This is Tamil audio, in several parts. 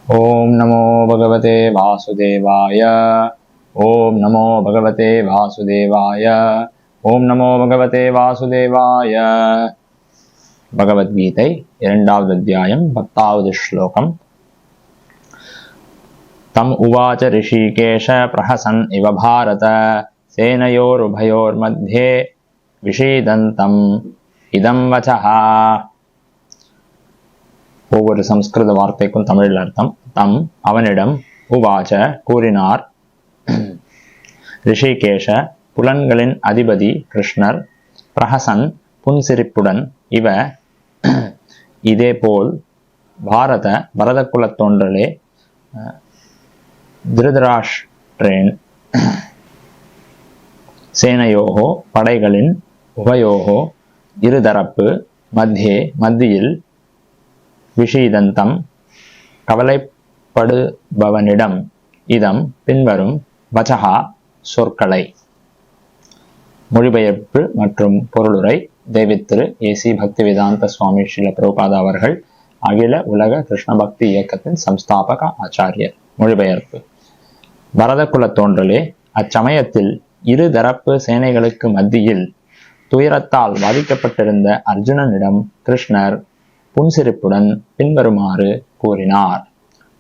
ओम नमो भगवते वासुदेवाय। ओम नमो भगवते वासुदेवाय। ओम नमो भगवते वासुदेवाय। भगवद्गीதை இரண்டாவது அத்தியாயம் 10வது ஸ்லோகம். தம் உவாச்ச ரிஷிகேஷ பிரஹசன் இவ பாரத சேனையோருபயோர்மத்யே விஷீதந்தம் இதம் வசஹ. ஒவ்வொரு சம்ஸ்கிருத வார்த்தைக்கும் தமிழில் அர்த்தம். தம் அவனிடம், உவாச்ச கூறினார், ரிஷிகேஷ புலன்களின் அதிபதி கிருஷ்ணர், பிரஹசன் புன்சிரிப்புடன், இவ இதேபோல், பரத குலத் தோன்றலே திருதராஷ்டிரேன், சேனையோகோ படைகளின், உபயோகோ இருதரப்பு, மத்தியில், விஷீதந்தம் கவலைப்படுபவனிடம், இதம் பின்வரும், வசஹா சொற்களை. மொழிபெயர்ப்பு மற்றும் பொருளுரை தேவித்திரு ஏசி பக்திவேதாந்த சுவாமி ஸ்ரீல பிரபுபாதா அவர்கள், அகில உலக கிருஷ்ண பக்தி இயக்கத்தின் சம்ஸ்தாபக ஆச்சாரியர். மொழிபெயர்ப்பு. பரத குலத் தோன்றலே, அச்சமயத்தில் இரு தரப்பு சேனைகளுக்கு மத்தியில் துயரத்தால் பாதிக்கப்பட்டிருந்த அர்ஜுனனிடம் கிருஷ்ணர் புன்சிரிப்புடன் பின்வருமாறு கூறினார்.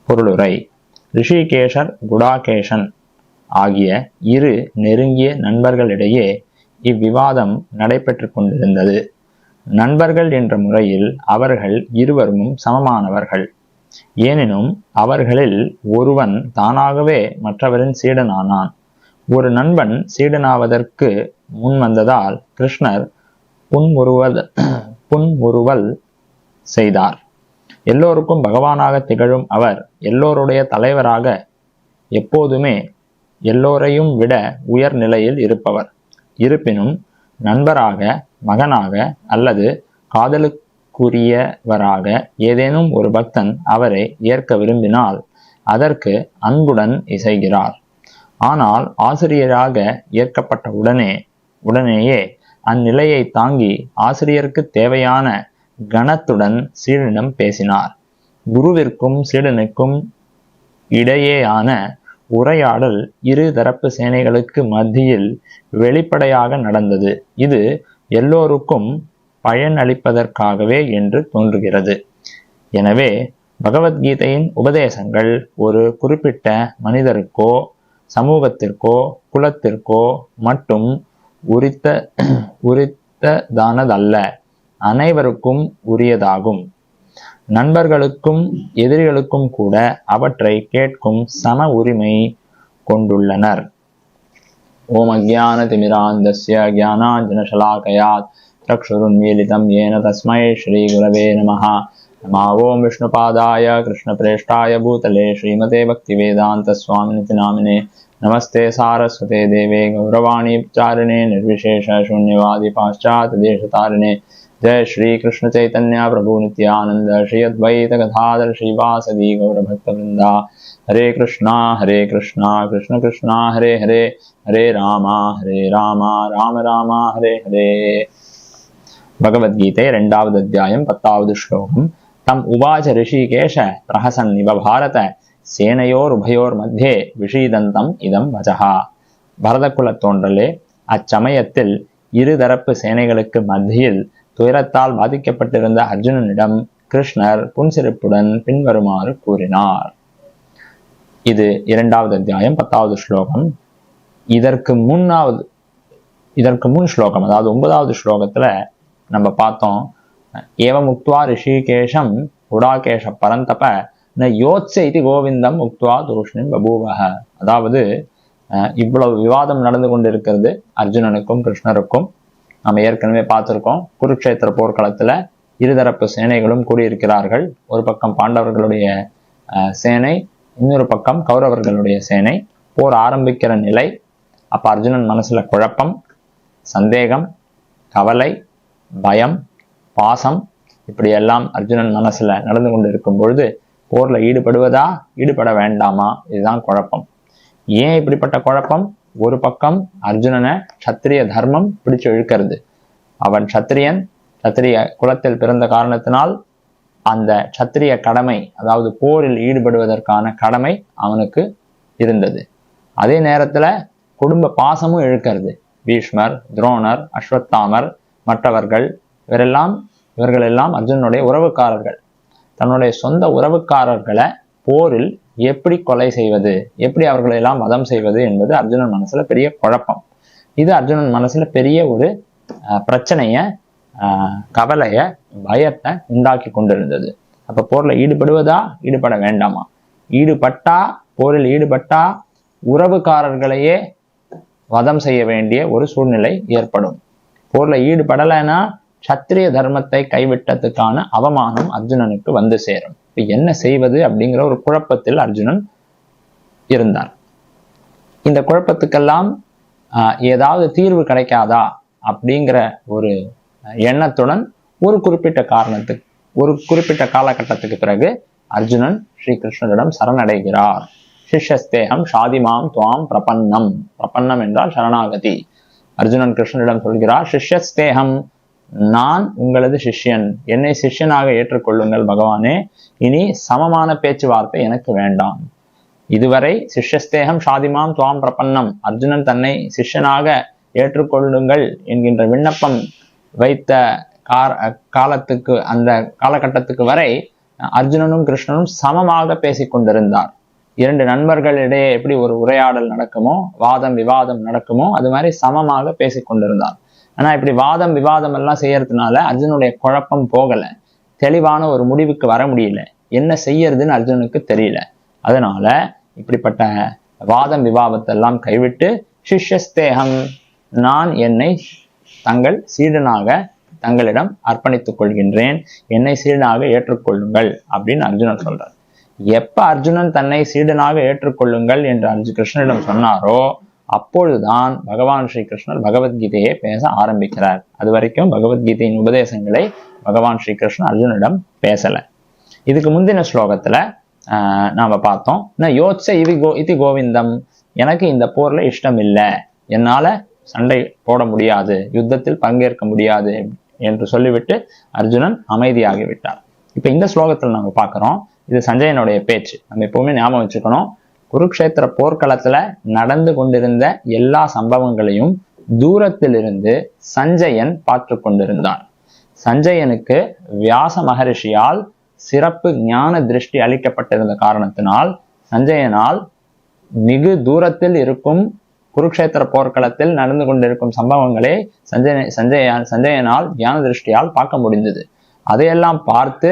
பொருளுரை. ரிஷிகேஷர் குடாகேஷன் ஆகிய இரு நெருங்கிய நண்பர்களிடையே இவ்விவாதம் நடைபெற்று கொண்டிருந்தது. நண்பர்கள் என்ற முறையில் அவர்கள் இருவரும் சமமானவர்கள். ஏனெனும் அவர்களில் ஒருவன் தானாகவே மற்றவரின் சீடனானான். ஒரு நண்பன் சீடனாவதற்கு முன் வந்ததால் கிருஷ்ணர் புன்முறுவல் செய்தார். எல்லோருக்கும் பகவானாக திகழும் அவர் எல்லோருடைய தலைவராக, எப்போதுமே எல்லோரையும் விட உயர் நிலையில் இருப்பவர். இருப்பினும் நண்பராக, மகனாக அல்லது காதலுக்குரியவராக ஏதேனும் ஒரு பக்தன் அவரை ஏற்க விரும்பினால் அதற்கு அன்புடன் இசைகிறார். ஆனால் ஆசிரியராக ஏற்கப்பட்ட உடனேயே அந்நிலையை தாங்கி ஆசிரியருக்கு தேவையான கணத்துடன் சீடனிடம் பேசினார். குருவிற்கும் சீடனுக்கும் இடையேயான உரையாடல் இரு தரப்பு சேனைகளுக்கு மத்தியில் வெளிப்படையாக நடந்தது. இது எல்லோருக்கும் பயனளிப்பதற்காகவே என்று தோன்றுகிறது. எனவே பகவத்கீதையின் உபதேசங்கள் ஒரு குறிப்பிட்ட மனிதருக்கோ சமூகத்திற்கோ குலத்திற்கோ மட்டும் உரித்ததானதல்ல, அனைவருக்கும் உரியதாகும். நண்பர்களுக்கும் எதிரிகளுக்கும் கூட அவற்றை கேட்கும் சம உரிமை கொண்டுள்ளனர். ஓம் அஜ்ஞான திமிராந்தஸ்ய ஞானாஞ்சனசலாகயாத் சக்ஷுருன்மீலிதம் ஏன தஸ்மை ஸ்ரீ குரவே நமஹ. நம ஓம் விஷ்ணுபாதாய கிருஷ்ணபிரேஷ்டாய பூதலே ஸ்ரீமதே பக்திவேதாந்த சுவாமிநிதி நாமினே. நமஸ்தே சாரஸ்வதே தேவே கௌரவாணி உச்சாரிணே நிர்விசேஷ शून्यवादी पाश्चात्य देशतारिणे. जय श्री कृष्ण चैतन्य प्रभु नित्यानंद श्री अद्वैत गदाधर श्रीवासदि गौर भक्त वृंदा. हरे कृष्णा कृष्ण कृष्णा हरे हरे, हरे रामा राम राम हरे हरे. भगवद्गीते 2வது அத்தியாயம் 10வது ஸ்லோகம். தம் உவாச்ச ரிஷிகேஷ பிரஹசன் இவ பாரத சேனையோர் உபயோர் மத்தியே விஷீதந்தம் இதம் வசஹா. பரத குலத் தோன்றலே, அச்சமயத்தில் இருதரப்பு சேனைகளுக்கு மத்தியில் துயரத்தால் பாதிக்கப்பட்டிருந்த அர்ஜுனனிடம் கிருஷ்ணர் புன்சிரிப்புடன் பின்வருமாறு கூறினார். இது 2வது அத்தியாயம் 10வது ஸ்லோகம். இதற்கு முன் ஸ்லோகம், அதாவது 9வது ஸ்லோகத்துல நம்ம பார்த்தோம், ஏவம் உக்த்வா ரிஷிகேஷம் குடாகேஷ பரந்தப ந யோத்ஸைதி கோவிந்தம் உக்த்வா தூஷ்ணிம் பபூவஹ. அதாவது இவ்வளவு விவாதம் நடந்து கொண்டிருக்கிறது அர்ஜுனனுக்கும் கிருஷ்ணருக்கும். நம்ம ஏற்கனவே பார்த்திருக்கோம், குருக்ஷேத்திர போர்க்களத்துல இருதரப்பு சேனைகளும் கூடியிருக்கிறார்கள். ஒரு பக்கம் பாண்டவர்களுடைய சேனை, இன்னொரு பக்கம் கௌரவர்களுடைய சேனை. போர் ஆரம்பிக்கிற நிலை. அப்ப அர்ஜுனன் மனசுல குழப்பம், சந்தேகம், கவலை, பயம், பாசம், இப்படி எல்லாம் அர்ஜுனன் மனசுல நடந்து கொண்டு இருக்கும் பொழுது போர்ல ஈடுபடுவதா ஈடுபட வேண்டாமா, இதுதான் குழப்பம். ஏன் இப்படிப்பட்ட குழப்பம்? ஒரு பக்கம் அர்ஜுனனை சத்திரிய தர்மம் பிடிச்சு இழுக்கிறது. அவன் சத்திரிய குலத்தில் பிறந்த காரணத்தினால் அந்த சத்திரிய கடமை, அதாவது போரில் ஈடுபடுவதற்கான கடமை அவனுக்கு இருந்தது. அதே நேரத்துல குடும்ப பாசமும் இழுக்கிறது. பீஷ்மர், துரோணர், அஸ்வத்தாமர், மற்றவர்கள் இவர்களெல்லாம் அர்ஜுனனுடைய உறவுக்காரர்கள். தன்னுடைய சொந்த உறவுக்காரர்களை போரில் எப்படி கொலை செய்வது, எப்படி அவர்களை எல்லாம் வதம் செய்வது என்பது அர்ஜுனன் மனசுல பெரிய குழப்பம். இது அர்ஜுனன் மனசுல பெரிய ஒரு பிரச்சனைய, கவலைய, பயத்தை உண்டாக்கி கொண்டிருந்தது. அப்ப போர்ல ஈடுபடுவதா, ஈடுபட வேண்டாமா? போரில் ஈடுபட்டா உறவுக்காரர்களையே வதம் செய்ய வேண்டிய ஒரு சூழ்நிலை ஏற்படும். போர்ல ஈடுபடலைன்னா சத்திரிய தர்மத்தை கைவிட்டதுக்கான அவமானம் அர்ஜுனனுக்கு வந்து சேரும். இப்ப என்ன செய்வது அப்படிங்கிற ஒரு குழப்பத்தில் அர்ஜுனன் இருந்தார். இந்த குழப்பத்துக்கெல்லாம் ஏதாவது தீர்வு கிடைக்காதா அப்படிங்கிற ஒரு எண்ணத்துடன் ஒரு குறிப்பிட்ட காலகட்டத்துக்கு பிறகு அர்ஜுனன் ஸ்ரீ கிருஷ்ணரிடம் சரணடைகிறார். சிஷ்யஸ்தேகம் ஷாதிமாம் துவாம் பிரபன்னம். பிரபன்னம் என்றால் சரணாகதி. அர்ஜுனன் கிருஷ்ணரிடம் சொல்கிறார், சிஷ்யஸ்தேகம், நான் உங்களது சிஷ்யன், என்னை சிஷ்யனாக ஏற்றுக்கொள்ளுங்கள் பகவானே. இனி சமமான பேச்சுவார்த்தை எனக்கு வேண்டாம். இதுவரை சிஷ்யஸ்தேகம் ஷாதிமாம் துவாம் பிரபன்னம், அர்ஜுனன் தன்னை சிஷ்யனாக ஏற்றுக்கொள்ளுங்கள் என்கின்ற விண்ணப்பம் வைத்த அந்த காலகட்டத்துக்கு வரை அர்ஜுனனும் கிருஷ்ணனும் சமமாக பேசிக்கொண்டிருந்தார். இரண்டு நண்பர்களிடையே எப்படி ஒரு உரையாடல் நடக்குமோ, வாதம் விவாதம் நடக்குமோ, அது மாதிரி சமமாக பேசிக்கொண்டிருந்தார். ஆனா இப்படி வாதம் விவாதம் எல்லாம் செய்யறதுனால அர்ஜுனுடைய குழப்பம் போகல. தெளிவான ஒரு முடிவுக்கு வர முடியல. என்ன செய்யறதுன்னு அர்ஜுனுக்கு தெரியல. அதனால இப்படிப்பட்ட வாதம் விவாதத்தெல்லாம் கைவிட்டு, சிஷ்யஸ்தேகம், நான் என்னை தங்கள் சீடனாக தங்களிடம் அர்ப்பணித்துக் கொள்கின்றேன், என்னை சீடனாக ஏற்றுக்கொள்ளுங்கள் அப்படின்னு அர்ஜுனன் சொல்றார். எப்ப அர்ஜுனன் தன்னை சீடனாக ஏற்றுக்கொள்ளுங்கள் என்று கிருஷ்ணனிடம் சொன்னாரோ அப்பொழுதுதான் பகவான் ஸ்ரீ கிருஷ்ணர் பகவத்கீதையை பேச ஆரம்பிக்கிறார். அது வரைக்கும் பகவத்கீதையின் உபதேசங்களை பகவான் ஸ்ரீ கிருஷ்ணன் அர்ஜுனிடம் பேசல. இதுக்கு முந்தின ஸ்லோகத்துல நாம பார்த்தோம், யோத்ச இதி கோவிந்தம், எனக்கு இந்த போர்ல இஷ்டம் இல்லை, என்னால சண்டை போட முடியாது, யுத்தத்தில் பங்கேற்க முடியாது என்று சொல்லிவிட்டு அர்ஜுனன் அமைதியாகிவிட்டார். இப்ப இந்த ஸ்லோகத்துல நாங்க பார்க்கிறோம், இது சஞ்சயனுடைய பேச்சு. நம்ம எப்பவுமே ஞாபகம் வச்சுக்கணும், குருக்ஷேத்திர போர்க்களத்துல நடந்து கொண்டிருந்த எல்லா சம்பவங்களையும் தூரத்திலிருந்து சஞ்சயன் பார்த்து கொண்டிருந்தார். சஞ்சயனுக்கு வியாச மகரிஷியால் சிறப்பு ஞான திருஷ்டி அளிக்கப்பட்டிருந்த காரணத்தினால் சஞ்சயனால் மிகு தூரத்தில் இருக்கும் குருக்ஷேத்திர போர்க்களத்தில் நடந்து கொண்டிருக்கும் சம்பவங்களை சஞ்சயனால் ஞான திருஷ்டியால் பார்க்க முடிந்தது. அதையெல்லாம் பார்த்து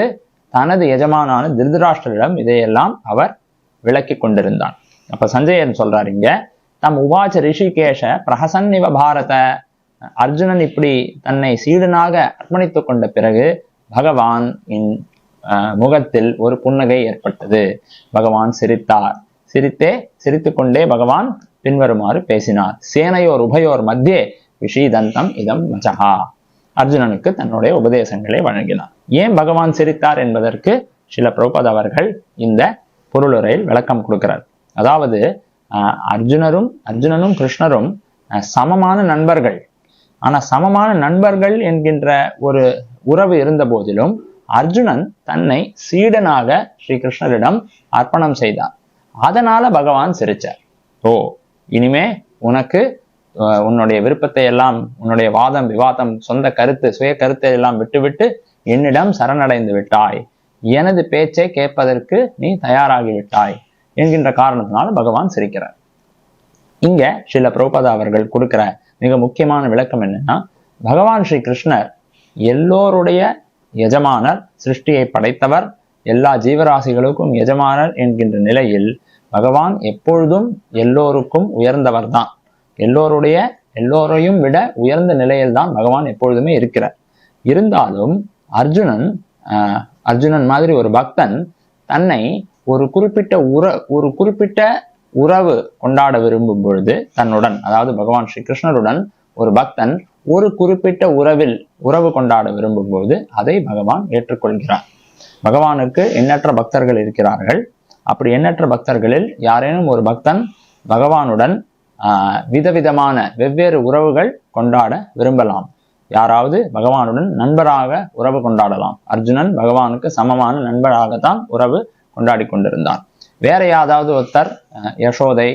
தனது எஜமானான திருதராஷ்டிரரிடம் இதையெல்லாம் அவர் விளக்கி கொண்டிருந்தார். அப்ப சஞ்சயன் சொல்றாரு இங்க, தம் உவாச்ச ரிஷிகேஷ பிரஹசன்னிவ பாரத, அர்ஜுனன் இப்படி தன்னை சீடனாக அர்ப்பணித்துக் கொண்ட பிறகு பகவான் முகத்தில் ஒரு புன்னகை ஏற்பட்டது. பகவான் சிரித்தார். சிரித்து கொண்டே பகவான் பின்வருமாறு பேசினார், சேனையோர் உபயோர் மத்தியே விஷீதந்தம் இதம் வச்சகா. அர்ஜுனனுக்கு தன்னுடைய உபதேசங்களை வழங்கினார். ஏன் பகவான் சிரித்தார் என்பதற்கு சில பிரபுபாத் அவர்கள் இந்த பொருளுரையில் விளக்கம் கொடுக்கிறார். அதாவது அர்ஜுனனும் கிருஷ்ணரும் சமமான நண்பர்கள். ஆனா சமமான நண்பர்கள் என்கின்ற ஒரு உறவு இருந்த போதிலும் அர்ஜுனன் தன்னை சீடனாக ஸ்ரீ கிருஷ்ணரிடம் அர்ப்பணம் செய்தார். அதனால பகவான் சிரிச்சார். ஓ, இனிமே உனக்கு உன்னுடைய விருப்பத்தை எல்லாம், உன்னுடைய வாதம் விவாதம், சொந்த கருத்து, சுய கருத்தை எல்லாம் விட்டுவிட்டு என்னிடம் சரணடைந்து விட்டாய், எனது பேச்சை கேட்பதற்கு நீ தயாராகி விட்டாய் என்கின்ற காரணத்தினால பகவான் சிரிக்கிறார். இங்க சில பிரபுபாதா அவர்கள் கொடுக்கிற மிக முக்கியமான விளக்கம் என்னன்னா, பகவான் ஸ்ரீ கிருஷ்ணர் எல்லோருடைய எஜமானர், சிருஷ்டியை படைத்தவர், எல்லா ஜீவராசிகளுக்கும் எஜமானர் என்கின்ற நிலையில் பகவான் எப்பொழுதும் எல்லோருக்கும் உயர்ந்தவர் தான். எல்லோரையும் விட உயர்ந்த நிலையில் தான் பகவான் எப்பொழுதுமே இருக்கிறார். இருந்தாலும் அர்ஜுனன் மாதிரி ஒரு பக்தன் தன்னை ஒரு குறிப்பிட்ட உறவு கொண்டாட விரும்பும் பொழுது தன்னுடன், அதாவது பகவான் ஸ்ரீ கிருஷ்ணருடன் ஒரு பக்தன் ஒரு குறிப்பிட்ட உறவு கொண்டாட விரும்பும் போது அதை பகவான் ஏற்றுக்கொள்கிறார். பகவானுக்கு எண்ணற்ற பக்தர்கள் இருக்கிறார்கள். அப்படி எண்ணற்ற பக்தர்களில் யாரேனும் ஒரு பக்தன் பகவானுடன் விதவிதமான வெவ்வேறு உறவுகள் கொண்டாட விரும்பலாம். யாராவது பகவானுடன் நண்பராக உறவு கொண்டாடலாம். அர்ஜுனன் பகவானுக்கு சமமான நண்பராகத்தான் உறவு கொண்டாடி கொண்டிருந்தார். வேற யாராவது ஒருத்தர், யசோதை,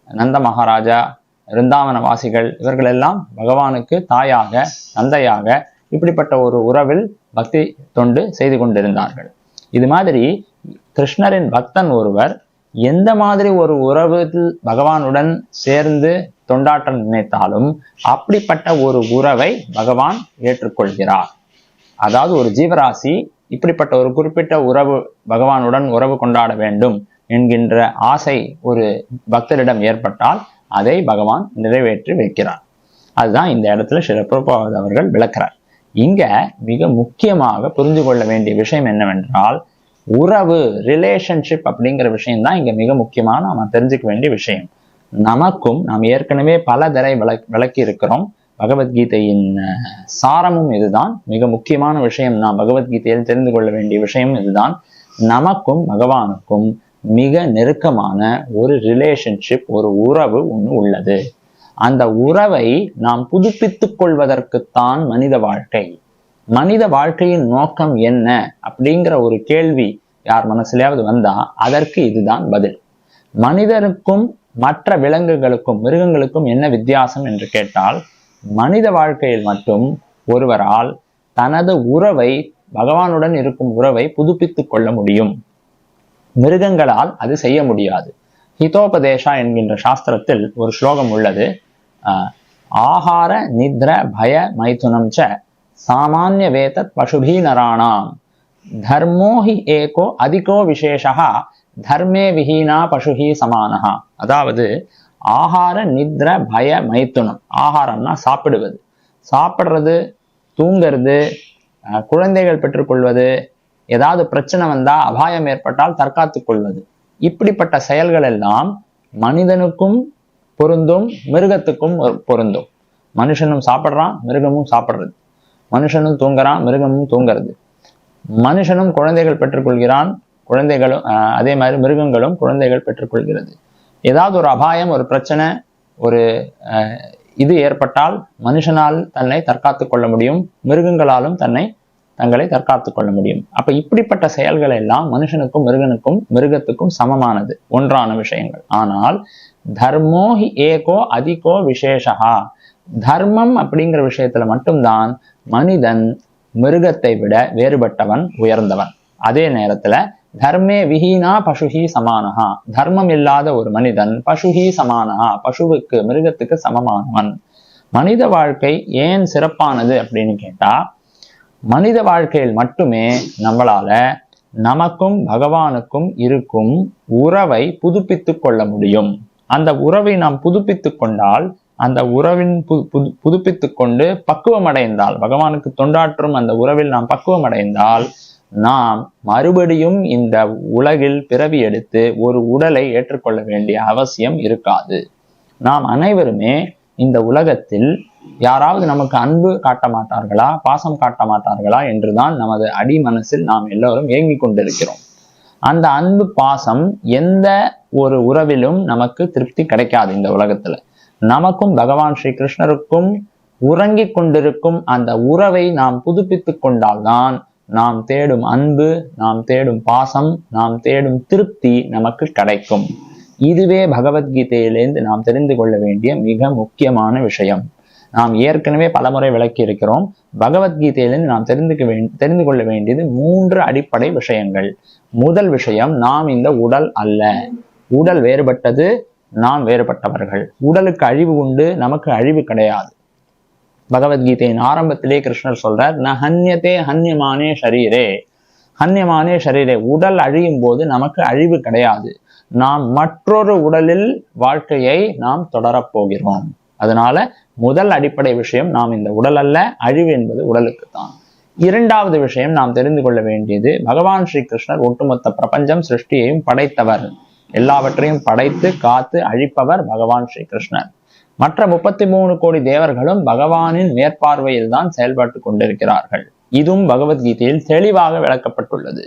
நந்த மகாராஜா, விருந்தாவன வாசிகள், இவர்கள் எல்லாம் பகவானுக்கு தாயாக தந்தையாக இப்படிப்பட்ட ஒரு உறவில் பக்தி தொண்டு செய்து கொண்டிருந்தார்கள். இது மாதிரி கிருஷ்ணரின் பக்தன் ஒருவர் எந்த மாதிரி ஒரு உறவில் பகவானுடன் சேர்ந்து தொண்டாற்ற நினைத்தாலும் அப்படிப்பட்ட ஒரு உறவை பகவான் ஏற்றுக்கொள்கிறார். அதாவது ஒரு ஜீவராசி இப்படிப்பட்ட ஒரு குறிப்பிட்ட உறவு, பகவானுடன் உறவு கொண்டாட வேண்டும் என்கின்ற ஆசை ஒரு பக்தரிடம் ஏற்பட்டால் அதை பகவான் நிறைவேற்றி வைக்கிறார். அதுதான் இந்த இடத்துல ஸ்ரீல பிரபுபாத் அவர்கள் விளக்கிறார். இங்க மிக முக்கியமாக புரிந்து கொள்ள வேண்டிய விஷயம் என்னவென்றால், உறவு, ரிலேஷன்ஷிப் அப்படிங்கிற விஷயம் தான் இங்க மிக முக்கியமான நாம தெரிஞ்சுக்க வேண்டிய விஷயம். நமக்கும் நாம் ஏற்கனவே பல தடவை விளக்கி இருக்கிறோம். பகவத்கீதையின் சாரமும் இதுதான். மிக முக்கியமான விஷயம், நாம் பகவத்கீதையில் தெரிந்து கொள்ள வேண்டிய விஷயம் இதுதான். நமக்கும் பகவானுக்கும் மிக நெருக்கமான ஒரு ரிலேஷன்ஷிப், ஒரு உறவு ஒன்று உள்ளது. அந்த உறவை நாம் புதுப்பித்துக் கொள்வதற்குத்தான் மனித வாழ்க்கை. மனித வாழ்க்கையின் நோக்கம் என்ன அப்படிங்கிற ஒரு கேள்வி யார் மனசுலயாவது வந்தா அதற்கு இதுதான் பதில். மனிதனுக்கும் மற்ற விலங்குகளுக்கும் மிருகங்களுக்கும் என்ன வித்தியாசம் என்று கேட்டால், மனித வாழ்க்கையில் மட்டும் ஒருவரால் தனது உறவை, பகவானுடன் இருக்கும் உறவை புதுப்பித்துக் கொள்ள முடியும். மிருகங்களால் அது செய்ய முடியாது. ஹிதோபதேஷா என்கின்ற சாஸ்திரத்தில் ஒரு ஸ்லோகம் உள்ளது. ஆஹார நித்ர பய மைதுனம் ச சாமானிய வேதத் பசுபி நராணாம் தர்மோஹி ஏகோ அதிகோ விசேஷா தர்மே விஹீனா பசுஹி சமானஹா. அதாவது ஆஹார நித்ர பய மைத்துனம். ஆகாரம்னா சாப்பிடுவது, சாப்பிடுறது, தூங்கிறது, குழந்தைகள் பெற்றுக்கொள்வது, ஏதாவது பிரச்சனை வந்தா, அபாயம் ஏற்பட்டால் தற்காத்துக் கொள்வது, இப்படிப்பட்ட செயல்கள் எல்லாம் மனிதனுக்கும் பொருந்தும், மிருகத்துக்கும் பொருந்தும். மனுஷனும் சாப்பிட்றான், மிருகமும் சாப்பிடுறது. மனுஷனும் தூங்குறான், மிருகமும் தூங்குறது. மனுஷனும் குழந்தைகள் பெற்றுக்கொள்கிறான், குழந்தைகளும் அதே மாதிரி மிருகங்களும் குழந்தைகள் பெற்றுக்கொள்கிறது. ஏதாவது ஒரு அபாயம், ஒரு பிரச்சனை, ஒரு இது ஏற்பட்டால் மனுஷனால் தன்னை தற்காத்துக் கொள்ள முடியும், மிருகங்களாலும் தங்களை தற்காத்துக் கொள்ள முடியும். அப்ப இப்படிப்பட்ட செயல்கள் எல்லாம் மனுஷனுக்கும் மிருகத்துக்கும் சமமானது, ஒன்றான விஷயங்கள். ஆனால் தர்மோஹி ஏகோ அதிகோ விசேஷா. தர்மம் அப்படிங்கிற விஷயத்துல மட்டும்தான் மனிதன் மிருகத்தை விட வேறுபட்டவன், உயர்ந்தவன். அதே நேரத்துல தர்மே விஹீனா பசுஹி சமானஹா. தர்மம் இல்லாத ஒரு மனிதன் பசுஹி சமானஹா, பசுவுக்கு, மிருகத்துக்கு சமமானவன். மனித வாழ்க்கை ஏன் சிறப்பானது அப்படின்னு கேட்டா, மனித வாழ்க்கையில் மட்டுமே நம்மளால நமக்கும் பகவானுக்கும் இருக்கும் உறவை புதுப்பித்துக் கொள்ள முடியும். அந்த உறவை நாம் புதுப்பித்துக் கொண்டால், அந்த உறவின் புதுப்பித்துக் கொண்டு பக்குவம் அடைந்தால், பகவானுக்கு தொண்டாற்றும் அந்த உறவில் நாம் பக்குவம் அடைந்தால், நாம் மறுபடியும் இந்த உலகில் பிறவி எடுத்து ஒரு உடலை ஏற்றுக்கொள்ள வேண்டிய அவசியம் இருக்காது. நாம் அனைவருமே இந்த உலகத்தில் யாராவது நமக்கு அன்பு காட்ட மாட்டார்களா, பாசம் காட்ட மாட்டார்களா என்றுதான் நமது அடி மனசில் நாம் எல்லோரும் ஏங்கிக் கொண்டிருக்கிறோம். அந்த அன்பு, பாசம் எந்த ஒரு உறவிலும் நமக்கு திருப்தி கிடைக்காது. இந்த உலகத்துல நமக்கும் பகவான் ஸ்ரீ கிருஷ்ணருக்கும் உறங்கிக் கொண்டிருக்கும் அந்த உறவை நாம் புதுப்பித்துக் கொண்டால்தான் நாம் தேடும் அன்பு, நாம் தேடும் பாசம், நாம் தேடும் திருப்தி நமக்கு கிடைக்கும். இதுவே பகவத்கீதையிலிருந்து நாம் தெரிந்து கொள்ள வேண்டிய மிக முக்கியமான விஷயம். நாம் ஏற்கனவே பலமுறை விளக்கி இருக்கிறோம். பகவத்கீதையிலிருந்து நாம் தெரிந்து கொள்ள வேண்டியது 3 அடிப்படை விஷயங்கள். முதல் விஷயம், நாம் இந்த உடல் அல்ல. உடல் வேறுபட்டது, நாம் வேறுபட்டவர்கள். உடலுக்கு அழிவு உண்டு, நமக்கு அழிவு கிடையாது. பகவத்கீதையின் ஆரம்பத்திலே கிருஷ்ணர் சொல்றார், ந ஹன்யதே ஹன்யமானே ஷரீரே. ஹன்யமானே ஷரீரே, உடல் அழியும் போது நமக்கு அழிவு கிடையாது. நாம் மற்றொரு உடலில் வாழ்க்கையை நாம் தொடரப்போகிறோம். அதனால முதல் அடிப்படை விஷயம், நாம் இந்த உடல் அல்ல, அழிவு என்பது உடலுக்குத்தான். இரண்டாவது விஷயம் நாம் தெரிந்து கொள்ள வேண்டியது, பகவான் ஸ்ரீ கிருஷ்ணர் ஒட்டுமொத்த பிரபஞ்சம் சிருஷ்டியையும் படைத்தவர். எல்லாவற்றையும் படைத்து காத்து அழிப்பவர் பகவான் ஸ்ரீ கிருஷ்ணர். மற்ற 33 கோடி தேவர்களும் பகவானின் மேற்பார்வையில் தான் செயல்பட்டு கொண்டிருக்கிறார்கள். இதுவும் பகவத்கீதையில் தெளிவாக விளக்கப்பட்டுள்ளது.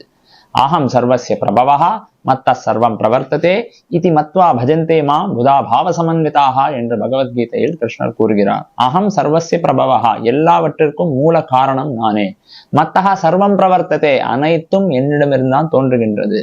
அகம் சர்வஸ்ய பிரபவஹ மத்த சர்வம் பிரவர்த்ததே இதி மத்வா பஜந்தே மாம் புதா பாவ சமன்விதாக என்று பகவத்கீதையில் கிருஷ்ணர் கூறுகிறார். அகம் சர்வஸ்ய பிரபவஹ, எல்லாவற்றிற்கும் மூல காரணம் நானே. மத்தஹ சர்வம் பிரவர்த்ததே, அனைத்தும் என்னிடமிருந்தான் தோன்றுகின்றது.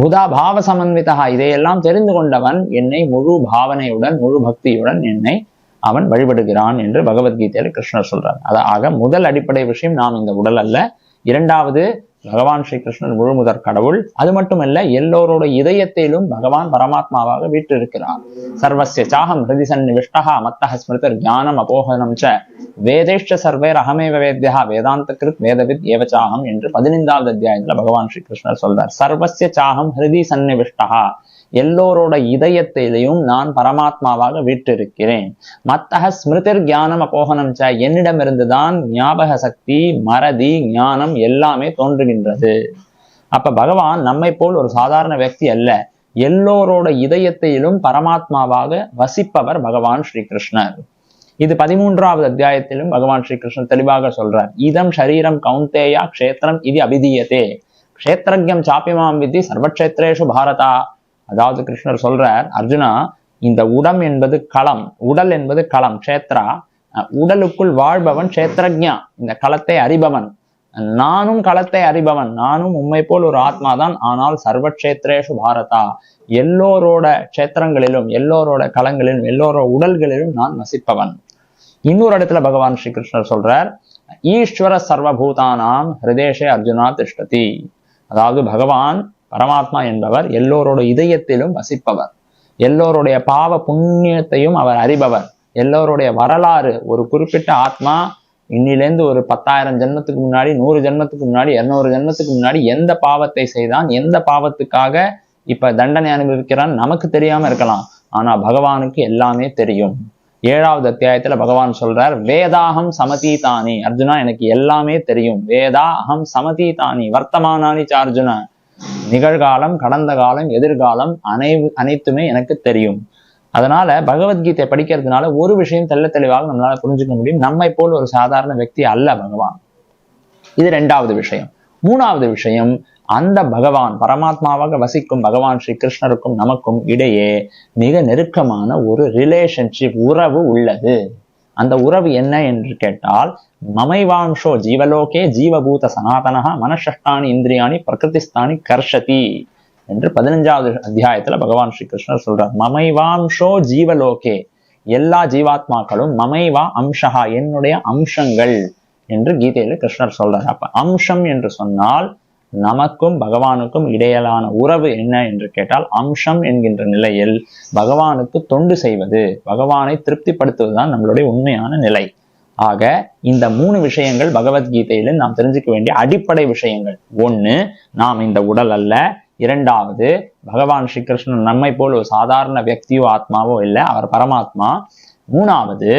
புதா பாவ சமன்விதா, இதையெல்லாம் தெரிந்து கொண்டவன் என்னை முழு பாவனையுடன் முழு பக்தியுடன் என்னை அவன் வழிபடுகிறான் என்று பகவத்கீதையில கிருஷ்ணர் சொல்றார். ஆக முதல் அடிப்படை விஷயம், நாம் இந்த உடல் அல்ல. இரண்டாவது, பகவான் ஸ்ரீ கிருஷ்ணன் முழு முதற் கடவுள். அது மட்டுமல்ல, எல்லோரோட இதயத்திலும் பகவான் பரமாத்மாவாக வீற்றிருக்கிறார். சர்வஸ்ய சாகம் ஹிருதி சன்னிவிஷ்டஹ மத்தஹ ஸ்மிருதிர் ஞானம் அபோகனம் ச வேதைஷ்ட சர்வேர் அகமேவ வேத்யஹ வேதாந்த கிருத் வேதவித் ஏவச்சாகம் என்று 15வது அத்தியாயத்துல பகவான் ஸ்ரீ கிருஷ்ணர் சொல்றார். சர்வஸ்ய சாகம் ஹிருதி சன்னிவிஷ்டஹ, எல்லோரோட இதயத்திலையும் நான் பரமாத்மாவாக வீற்றிருக்கிறேன். மத்தஹ ஸ்மிருதிர் ஞானம் அபோகனம் ச, என்னிடமிருந்துதான் ஞாபக சக்தி, மறதி, ஞானம் எல்லாமே தோன்றுகின்றது. அப்ப பகவான் நம்மை போல் ஒரு சாதாரண व्यक्ति அல்ல. எல்லோரோட இதயத்திலும் பரமாத்மாவாக வசிப்பவர் பகவான் ஸ்ரீ கிருஷ்ணர். இது 13வது அத்தியாயத்திலும் பகவான் ஸ்ரீ கிருஷ்ணர் தெளிவாக சொல்றார். இதம் ஷரீரம் கௌந்தேயா க்ஷேத்திரம் இது அபிதீயதே க்ஷேத்ரஜ்யம் சாப்பிமாம் விதி சர்வக்ஷேத்ரேஷு பாரதா. அதாவது கிருஷ்ணர் சொல்றார், அர்ஜுனா, இந்த உடம் என்பது களம், உடல் என்பது களம், க்ஷேத்ரா. உடலுக்குள் வாழ்பவன் க்ஷேத்ரஜ்ஞா, இந்த களத்தை அறிபவன். நானும் களத்தை அறிபவன், நானும் உம்மை போல் ஒரு ஆத்மாதான். ஆனால் சர்வக்ஷேத்ரேஷு பாரதா, எல்லோரோட க்ஷேத்திரங்களிலும் எல்லோரோட களங்களிலும் எல்லோரோட உடல்களிலும் நான் வசிப்பவன். இன்னொரு இடத்துல பகவான் ஸ்ரீ கிருஷ்ணர் சொல்றார், ஈஸ்வர சர்வபூதானாம் ஹிருதேஷே அர்ஜுனா திஷ்டதி. அதாவது பகவான் பரமாத்மா என்பவர் எல்லோரோட இதயத்திலும் வசிப்பவர். எல்லோருடைய பாவ புண்ணியத்தையும் அவர் அறிபவர். எல்லோருடைய வரலாறு, ஒரு குறிப்பிட்ட ஆத்மா இன்னிலேருந்து ஒரு 10,000 ஜென்மத்துக்கு முன்னாடி, 100 ஜென்மத்துக்கு முன்னாடி, 200 ஜென்மத்துக்கு முன்னாடி எந்த பாவத்தை செய்தான், எந்த பாவத்துக்காக இப்ப தண்டனை அனுபவிக்கிறான் நமக்கு தெரியாம இருக்கலாம். ஆனா பகவானுக்கு எல்லாமே தெரியும். 7வது அத்தியாயத்துல பகவான் சொல்றார், வேதாஹம் சமதீதானி. அர்ஜுனா, எனக்கு எல்லாமே தெரியும். வேதா அகம் சமதீதானி வர்த்தமானானி சார்ஜுனா, நிகழ்காலம், கடந்த காலம், எதிர்காலம் அனைத்துமே எனக்கு தெரியும். அதனால பகவத்கீதை படிக்கிறதுனால ஒரு விஷயம் தெள்ள தெளிவாக நம்மளால புரிஞ்சுக்க முடியும், நம்மை போல் ஒரு சாதாரண व्यक्ति அல்ல பகவான். இது 2வது விஷயம். 3வது விஷயம், அந்த பகவான் பரமாத்மாவாக வசிக்கும் பகவான் ஸ்ரீ கிருஷ்ணருக்கும் நமக்கும் இடையே மிக நெருக்கமான ஒரு ரிலேஷன்ஷிப், உறவு உள்ளது. அந்த உறவு என்ன என்று கேட்டால், மமைவாம்சோ ஜீவலோகே ஜீவபூத சனாதனஹ மனஷஷ்டானி இந்திரியாணி பிரகிருதிஸ்தானி கர்ஷதி என்று 15வது அத்தியாயத்துல பகவான் ஸ்ரீ கிருஷ்ணர் சொல்றார். மமைவாம்சோ ஜீவலோகே, எல்லா ஜீவாத்மாக்களும் மமைவா அம்சஹா, என்னுடைய அம்சங்கள் என்று கீதையில கிருஷ்ணர் சொல்றார். அப்ப அம்சம் என்று சொன்னால் நமக்கும் பகவானுக்கும் இடையிலான உறவு என்ன என்று கேட்டால், அம்சம் என்கின்ற நிலையில் பகவானுக்கு தொண்டு செய்வது, பகவானை திருப்திப்படுத்துவதுதான் நம்மளுடைய உண்மையான நிலை. ஆக இந்த 3 விஷயங்கள் பகவத்கீதையில நாம் தெரிஞ்சுக்க வேண்டிய அடிப்படை விஷயங்கள். 1, நாம் இந்த உடல் அல்ல. 2வது, பகவான் ஸ்ரீ கிருஷ்ணன் நம்மை போல் ஒரு சாதாரண व्यक्तिயோ ஆத்மாவோ இல்லை, அவர் பரமாத்மா. 3வது,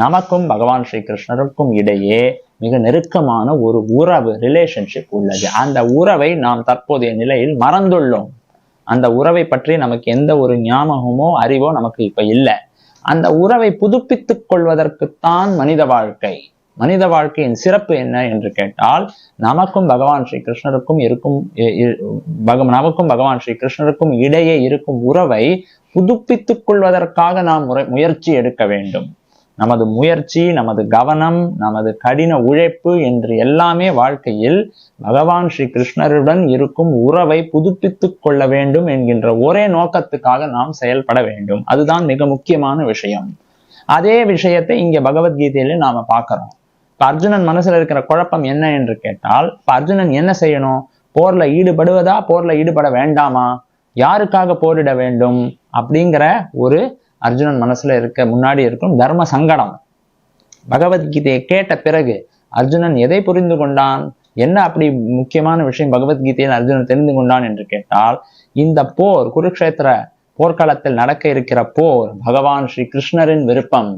நமக்கும் பகவான் ஸ்ரீ கிருஷ்ணருக்கும் இடையே மிக நெருக்கமான ஒரு உறவு, ரிலேஷன்ஷிப் உள்ளது. அந்த உறவை நாம் தற்போதைய நிலையில் மறந்துள்ளோம். அந்த உறவை பற்றி நமக்கு எந்த ஒரு ஞாபகமோ அறிவோ நமக்கு இப்ப இல்லை. அந்த உறவை புதுப்பித்துக் கொள்வதற்குத்தான் மனித வாழ்க்கை. மனித வாழ்க்கையின் சிறப்பு என்ன என்று கேட்டால், நமக்கும் பகவான் ஸ்ரீ கிருஷ்ணருக்கும் பகவான் ஸ்ரீ கிருஷ்ணருக்கும் இடையே இருக்கும் உறவை புதுப்பித்துக் கொள்வதற்காக நாம் முயற்சி எடுக்க வேண்டும். நமது முயற்சி, நமது கவனம், நமது கடின உழைப்பு என்று எல்லாமே வாழ்க்கையில் பகவான் ஸ்ரீ கிருஷ்ணருடன் இருக்கும் உறவை புதுப்பித்துக் கொள்ள வேண்டும் என்கின்ற ஒரே நோக்கத்துக்காக நாம் செயல்பட வேண்டும். அதுதான் மிக முக்கியமான விஷயம். அதே விஷயத்தை இங்க பகவத்கீதையில நாம பார்க்கிறோம். இப்ப அர்ஜுனன் மனசுல இருக்கிற குழப்பம் என்ன என்று கேட்டால், இப்ப அர்ஜுனன் என்ன செய்யணும்? போர்ல ஈடுபடுவதா, போர்ல ஈடுபட வேண்டாமா, யாருக்காக போரிட வேண்டும் அப்படிங்கிற ஒரு அர்ஜுனன் மனசுல முன்னாடி இருக்கும் தர்ம சங்கடம். பகவத்கீதையை கேட்ட பிறகு அர்ஜுனன் எதை புரிந்து கொண்டான்? என்ன அப்படி முக்கியமான விஷயம் பகவத்கீதையில் அர்ஜுனன் தெரிந்து கொண்டான் என்று கேட்டால், இந்த போர், குருக்ஷேத்திர போர்க்களத்தில் நடக்க இருக்கிற போர் பகவான் ஸ்ரீ கிருஷ்ணரின் விருப்பம்.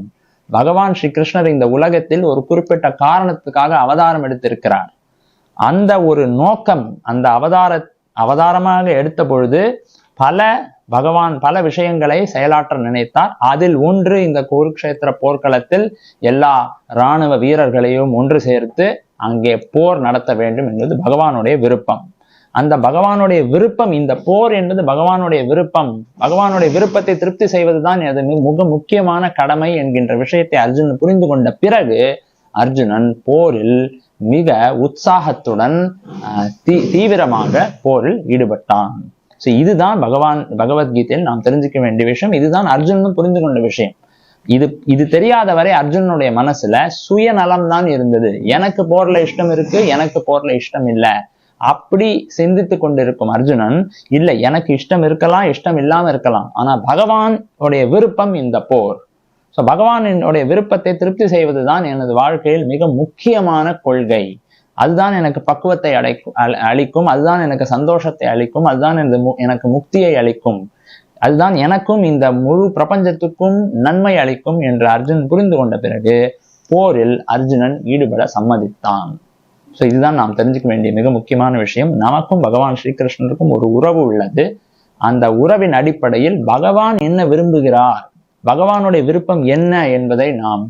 பகவான் ஸ்ரீ கிருஷ்ணர் இந்த உலகத்தில் ஒரு குறிப்பிட்ட காரணத்துக்காக அவதாரம் எடுத்திருக்கிறார். அந்த ஒரு நோக்கம், அந்த அவதாரமாக எடுத்த பொழுது பல பகவான் பல விஷயங்களை செயலாற்ற நினைத்தார். அதில் ஒன்று இந்த குருக்ஷேத்திர போர்க்களத்தில் எல்லா இராணுவ வீரர்களையும் ஒன்று சேர்த்து அங்கே போர் நடத்த வேண்டும் என்பது பகவானுடைய விருப்பம். அந்த பகவானுடைய விருப்பம், இந்த போர் என்பது பகவானுடைய விருப்பம். பகவானுடைய விருப்பத்தை திருப்தி செய்வதுதான் அது மிக முக்கியமான கடமை என்கின்ற விஷயத்தை அர்ஜுனன் புரிந்து கொண்ட பிறகு அர்ஜுனன் போரில் மிக உற்சாகத்துடன் தீவிரமாக போரில் ஈடுபட்டான். இதுதான் பகவத்கீதையில் நாம் தெரிஞ்சுக்க வேண்டிய விஷயம். இதுதான் அர்ஜுனனும் புரிந்து கொண்ட விஷயம். இது தெரியாத வரை அர்ஜுனனுடைய மனசுல சுயநலம் தான் இருந்தது. எனக்கு போர்ல இஷ்டம் இருக்கு, எனக்கு போர்ல இஷ்டம் இல்லை, அப்படி சிந்தித்து கொண்டிருக்கும் அர்ஜுனன், இல்லை எனக்கு இஷ்டம் இருக்கலாம், இஷ்டம் இல்லாம இருக்கலாம், ஆனா பகவானுடைய விருப்பம் இந்த போர். பகவானுடைய விருப்பத்தை திருப்தி செய்வதுதான் எனது வாழ்க்கையில் மிக முக்கியமான கொள்கை. அதுதான் எனக்கு பக்குவத்தை அளிக்கும், அதுதான் எனக்கு சந்தோஷத்தை அளிக்கும், அதுதான் எனக்கு முக்தியை அளிக்கும், அதுதான் எனக்கும் இந்த முழு பிரபஞ்சத்துக்கும் நன்மை அளிக்கும் என்று அர்ஜுனன் புரிந்து கொண்ட பிறகு போரில் அர்ஜுனன் ஈடுபட சம்மதித்தான். இதுதான் நாம் தெரிஞ்சுக்க வேண்டிய மிக முக்கியமான விஷயம். நமக்கும் பகவான் ஸ்ரீகிருஷ்ணருக்கும் ஒரு உறவு உள்ளது. அந்த உறவின் அடிப்படையில் பகவான் என்ன விரும்புகிறார், பகவானுடைய விருப்பம் என்ன என்பதை நாம்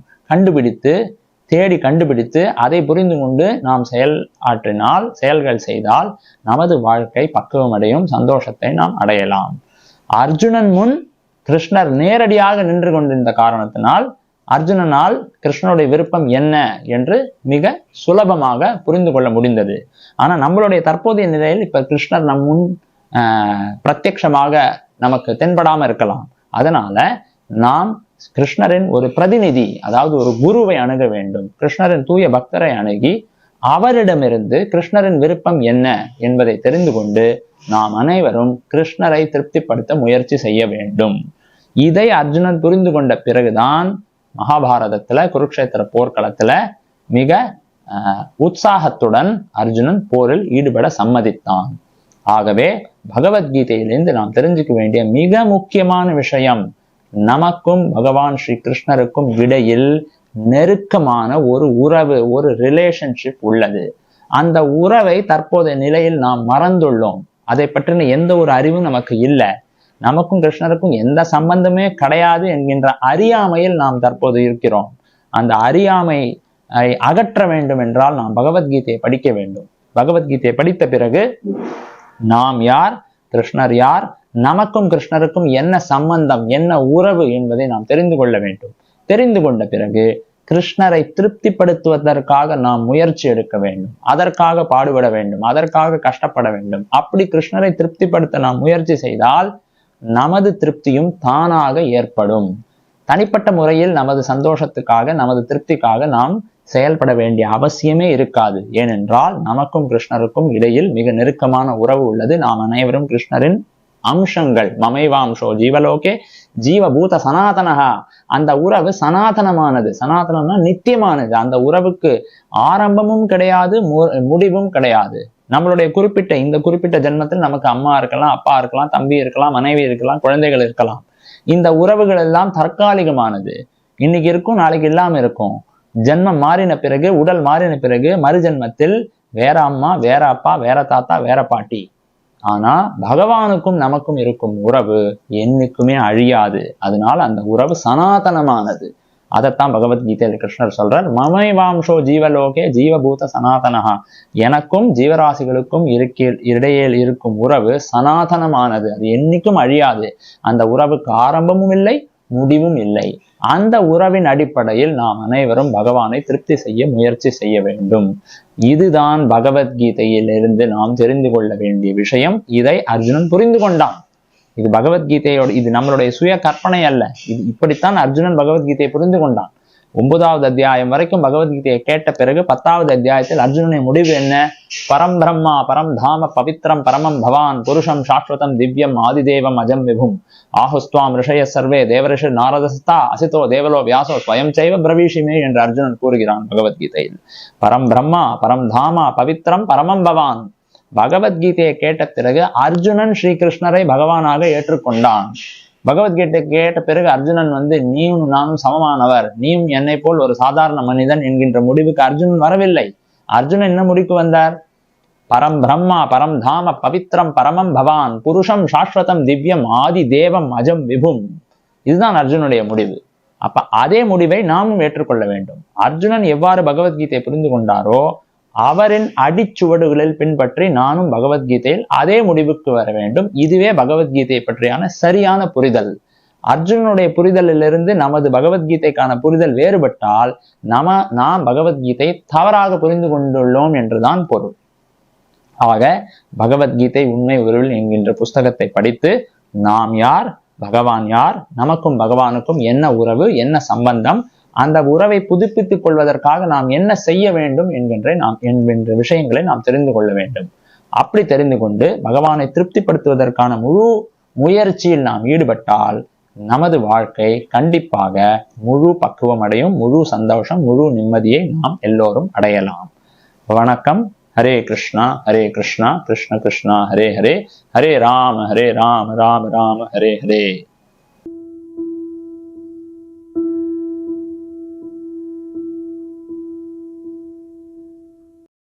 தேடி கண்டுபிடித்து அதை புரிந்து கொண்டு நாம் செயல்கள் செய்தால் நமது வாழ்க்கை பக்குவம் அடையும், சந்தோஷத்தை நாம் அடையலாம். அர்ஜுனன் முன் கிருஷ்ணர் நேரடியாக நின்று கொண்டிருந்த காரணத்தினால் அர்ஜுனனால் கிருஷ்ணனுடைய விருப்பம் என்ன என்று மிக சுலபமாக புரிந்து கொள்ள முடிந்தது. ஆனா நம்மளுடைய தற்போதைய நிலையில் இப்ப கிருஷ்ணர் நம் முன் பிரத்யட்சமாக நமக்கு தென்படாம இருக்கலாம். அதனால நாம் கிருஷ்ணரின் ஒரு பிரதிநிதி, அதாவது ஒரு குருவை அணுக வேண்டும். கிருஷ்ணரின் தூய பக்தரை அணுகி அவரிடமிருந்து கிருஷ்ணரின் விருப்பம் என்ன என்பதை தெரிந்து கொண்டு நாம் அனைவரும் கிருஷ்ணரை திருப்திப்படுத்த முயற்சி செய்ய வேண்டும். இதை அர்ஜுனன் புரிந்து கொண்ட பிறகுதான் மகாபாரதத்துல குருக்ஷேத்திர போர்க்களத்துல மிக உற்சாகத்துடன் அர்ஜுனன் போரில் ஈடுபட சம்மதித்தான். ஆகவே பகவத்கீதையிலிருந்து நாம் தெரிஞ்சுக்க வேண்டிய மிக முக்கியமான விஷயம், நமக்கும் பகவான் ஸ்ரீ கிருஷ்ணருக்கும் இடையில் நெருக்கமான ஒரு உறவு, ஒரு ரிலேஷன்ஷிப் உள்ளது. அந்த உறவை தற்போதைய நிலையில் நாம் மறந்துள்ளோம். அதை பற்றின எந்த ஒரு அறிவும் நமக்கு இல்லை. நமக்கும் கிருஷ்ணருக்கும் எந்த சம்பந்தமே கிடையாது என்கின்ற அறியாமையில் நாம் தற்போது இருக்கிறோம். அந்த அறியாமை அகற்ற வேண்டும் என்றால் நாம் பகவத்கீதையை படிக்க வேண்டும். பகவத்கீதையை படித்த பிறகு நாம் யார், கிருஷ்ணர் யார், நமக்கும் கிருஷ்ணருக்கும் என்ன சம்பந்தம், என்ன உறவு என்பதை நாம் தெரிந்து கொள்ள வேண்டும். தெரிந்து கொண்ட பிறகு கிருஷ்ணரை திருப்திப்படுத்துவதற்காக நாம் முயற்சி எடுக்க வேண்டும், அதற்காக பாடுபட வேண்டும், அதற்காக கஷ்டப்பட வேண்டும். அப்படி கிருஷ்ணரை திருப்திப்படுத்த நாம் முயற்சி செய்தால் நமது திருப்தியும் தானாக ஏற்படும். தனிப்பட்ட முறையில் நமது சந்தோஷத்துக்காக, நமது திருப்திக்காக நாம் செயல்பட வேண்டிய அவசியமே இருக்காது. ஏனென்றால் நமக்கும் கிருஷ்ணருக்கும் இடையில் மிக நெருக்கமான உறவு உள்ளது. நாம் அனைவரும் கிருஷ்ணரின் அம்சங்கள். மமைவாம்சோ ஜீவலோகே ஜீவபூத சனாதனஹா. அந்த உறவு சனாதனமானது. சனாதனம்னா நித்தியமானது. அந்த உறவுக்கு ஆரம்பமும் கிடையாது, முடிவும் கிடையாது. நம்மளுடைய குறிப்பிட்ட ஜென்மத்தில் நமக்கு அம்மா இருக்கலாம், அப்பா இருக்கலாம், தம்பி இருக்கலாம், மனைவி இருக்கலாம், குழந்தைகள் இருக்கலாம். இந்த உறவுகள் எல்லாம் தற்காலிகமானது. இன்னைக்கு இருக்கும், நாளைக்கு இல்லாம இருக்கும். ஜென்மம் மாறின பிறகு, உடல் மாறின பிறகு மறுஜென்மத்தில் வேற அம்மா, வேற அப்பா, வேற தாத்தா, வேற பாட்டி. ஆனா பகவானுக்கும் நமக்கும் இருக்கும் உறவு என்னைக்குமே அழியாது. அதனால அந்த உறவு சனாதனமானது. அதைத்தான் பகவத்கீதையில் கிருஷ்ணர் சொல்றார், மமைவாம்சோ ஜீவலோகே ஜீவபூத சனாதனஹா. எனக்கும் ஜீவராசிகளுக்கும் இடையில் இருக்கும் உறவு சனாதனமானது, அது என்னைக்கும் அழியாது. அந்த உறவுக்கு ஆரம்பமும் இல்லை, முடிவும் இல்லை. அந்த உறவின் அடிப்படையில் நாம் அனைவரும் பகவானை திருப்தி செய்ய முயற்சி செய்ய வேண்டும். இதுதான் பகவத்கீதையிலிருந்து நாம் தெரிந்து கொள்ள வேண்டிய விஷயம். இதை அர்ஜுனன் புரிந்து கொண்டான். இது பகவத்கீதையோட, இது நம்மளுடைய சுய கற்பனை அல்ல. இது இப்படித்தான் அர்ஜுனன் பகவத்கீதையை புரிந்து கொண்டான். 9வது அத்தியாயம் வரைக்கும் பகவத்கீதையை கேட்ட பிறகு 10வது அத்தியாயத்தில் அர்ஜுனனுடைய முடிவு என்ன? பரம் பிரம்மா பரம் தாம பவித்ரம் பரமம் பவான் புருஷம் சாஸ்வதம் திவ்யம் ஆதிதேவம் அஜம் விபும் ஆஹுஸ்துவாம் ரிஷய சர்வே தேவரிஷ நாரதஸ்தா அசிதோ தேவலோ வியாசோ ஸ்வயம் சைவ பிரவீஷிமே என்று அர்ஜுனன் கூறுகிறான் பகவத்கீதையில். பரம் பிரம்மா பரம் தாமா பவித்ரம் பரமம் பவான். பகவத்கீதையை கேட்ட பிறகு அர்ஜுனன் ஸ்ரீகிருஷ்ணரை பகவானாக ஏற்றுக்கொண்டான். பகவத்கீதை கேட்ட பிறகு அர்ஜுனன் நீயும் நானும் சமமானவர், நீயும் என்னை போல் ஒரு சாதாரண மனிதன் என்கின்ற முடிவுக்கு அர்ஜுனன் வரவில்லை. அர்ஜுனன் என்ன முடிவுக்கு வந்தார்? பரம் பிரம்மா பரம் தாம பவித்ரம் பரமம் பவான் புருஷம் சாஸ்வதம் திவ்யம் ஆதி தேவம் அஜம் விபும். இதுதான் அர்ஜுனுடைய முடிவு. அப்ப அதே முடிவை நாமும் ஏற்றுக்கொள்ள வேண்டும். அர்ஜுனன் எவ்வாறு பகவத்கீதையை புரிந்து கொண்டாரோ அவரின் அடிச்சுவடுகளில் பின்பற்றி நானும் பகவத்கீதையில் அதே முடிவுக்கு வர வேண்டும். இதுவே பகவத்கீதையை பற்றியான சரியான புரிதல். அர்ஜுனனுடைய புரிதலிலிருந்து நமது பகவத்கீதைக்கான புரிதல் வேறுபட்டால் நாம் பகவத்கீதையை தவறாக புரிந்து கொண்டுள்ளோம் என்றுதான் பொருள். ஆக பகவத்கீதை உண்மை உருவில் என்கின்ற புஸ்தகத்தை படித்து நாம் யார், பகவான் யார், நமக்கும் பகவானுக்கும் என்ன உறவு, என்ன சம்பந்தம், அந்த உறவை புதுப்பித்துக் கொள்வதற்காக நாம் என்ன செய்ய வேண்டும் என்கின்ற விஷயங்களை நாம் தெரிந்து கொள்ள வேண்டும். அப்படி தெரிந்து கொண்டு பகவானை திருப்திப்படுத்துவதற்கான முழு முயற்சியில் நாம் ஈடுபட்டால் நமது வாழ்க்கை கண்டிப்பாக முழு பக்குவம் அடையும், முழு சந்தோஷம், முழு நிம்மதியை நாம் எல்லோரும் அடையலாம். வணக்கம். ஹரே கிருஷ்ணா ஹரே கிருஷ்ணா கிருஷ்ண கிருஷ்ணா ஹரே ஹரே, ஹரே ராம ராம ராம ஹரே ஹரே.